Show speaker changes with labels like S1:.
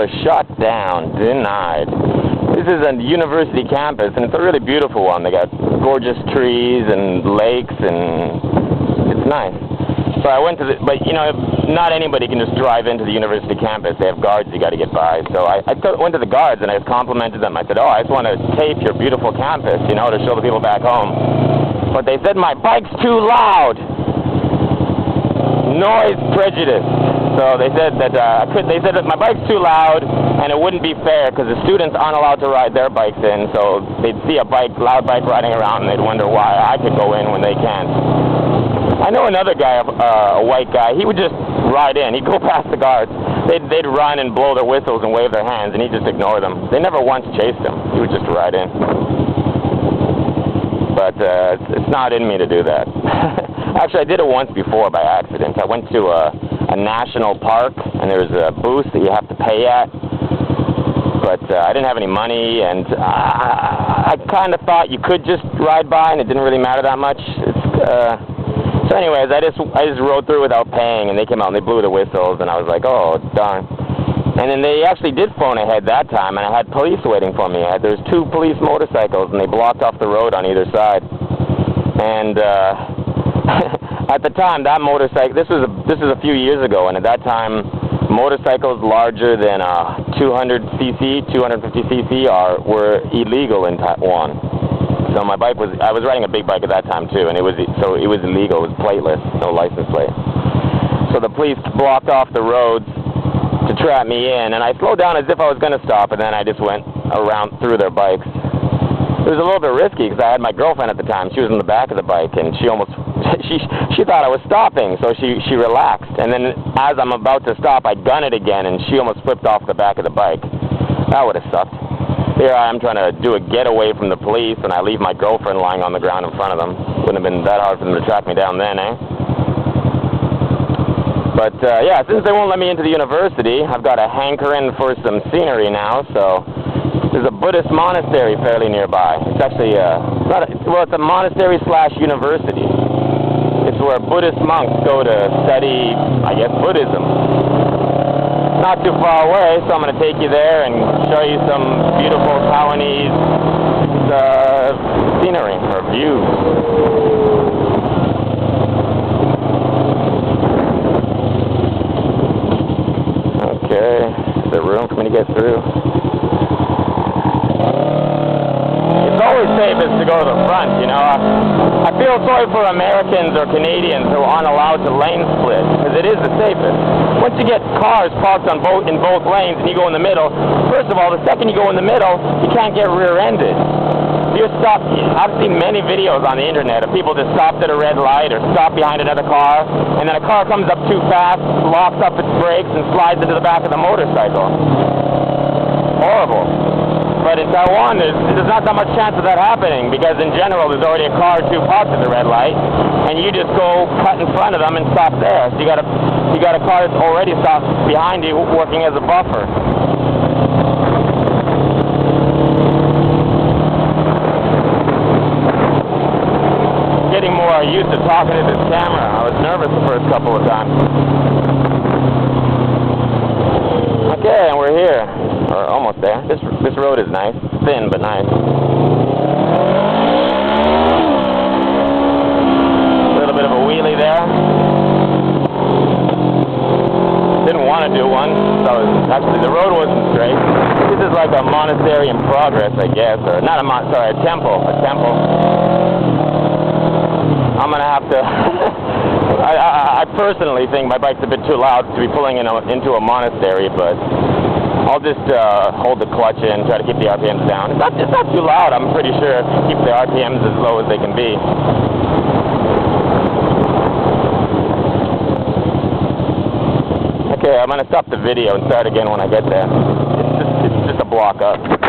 S1: was shut down, denied. This is a university campus, and it's a really beautiful one. They got gorgeous trees and lakes, and it's nice. So I went to the, but you know, not anybody can just drive into the university campus. They have guards you got to get by. So I went to the guards and I complimented them. I said, oh, I just want to tape your beautiful campus, you know, to show the people back home. But they said my bike's too loud. Noise prejudice. So they said that my bike's too loud, and it wouldn't be fair because the students aren't allowed to ride their bikes in. So they'd see a loud bike riding around, and they'd wonder why I could go in when they can't. I know another guy, a white guy. He would just ride in. He'd go past the guards. They'd run and blow their whistles and wave their hands, and he'd just ignore them. They never once chased him. He would just ride in. But it's not in me to do that. Actually, I did it once before by accident. I went to a national park, and there was a booth that you have to pay at. But I didn't have any money, and I kind of thought you could just ride by, and it didn't really matter that much. So anyways, I just rode through without paying, and they came out and they blew the whistles, and I was like, oh, darn. And then they actually did phone ahead that time, and I had police waiting for me. There was 2 police motorcycles, and they blocked off the road on either side. And at the time, that motorcycle, this was a few years ago, and at that time, motorcycles larger than 250cc were illegal in Taiwan. So my bike I was riding a big bike at that time too, and it was illegal. It was plateless, no license plate. So the police blocked off the roads to trap me in, and I slowed down as if I was going to stop, and then I just went around through their bikes. It was a little bit risky because I had my girlfriend at the time. She was in the back of the bike, and she almost she thought I was stopping, so she relaxed. And then as I'm about to stop, I gun it again, and she almost flipped off the back of the bike. That would have sucked. Here I am trying to do a getaway from the police, and I leave my girlfriend lying on the ground in front of them. Wouldn't have been that hard for them to track me down then, eh? But, yeah, since they won't let me into the university, I've got a hankering for some scenery now, so there's a Buddhist monastery fairly nearby. It's actually, it's a monastery/university. It's where Buddhist monks go to study, I guess, Buddhism. Not too far away, so I'm going to take you there and show you some beautiful Taiwanese scenery or views. Okay, is there room for me to get through? It's always safest to go to the front, you know. I feel sorry for Americans or Canadians who aren't allowed to lane split, because it is the safest. Once you get cars parked in both lanes and you go in the middle, first of all, the second you go in the middle, you can't get rear-ended. I've seen many videos on the internet of people just stopped at a red light or stopped behind another car, and then a car comes up too fast, locks up its brakes, and slides into the back of the motorcycle. Horrible. But in Taiwan, there's not that much chance of that happening, because in general, there's already a car or two parked at the red light, and you just go cut in front of them and stop there. So you got a car that's already stopped behind you, working as a buffer. Getting more used to talking to this camera. I was nervous the first couple of times. Okay, and we're here. Or almost there. This road is nice. Thin, but nice. A little bit of a wheelie there. Didn't want to do one, so actually the road wasn't straight. This is like a monastery in progress, I guess, or not a temple. A temple. I'm gonna have to. I personally think my bike's a bit too loud to be pulling into a monastery, but I'll just hold the clutch in, try to keep the RPMs down. It's not too loud, I'm pretty sure. Keep the RPMs as low as they can be. Okay, I'm going to stop the video and start again when I get there. It's just a block up.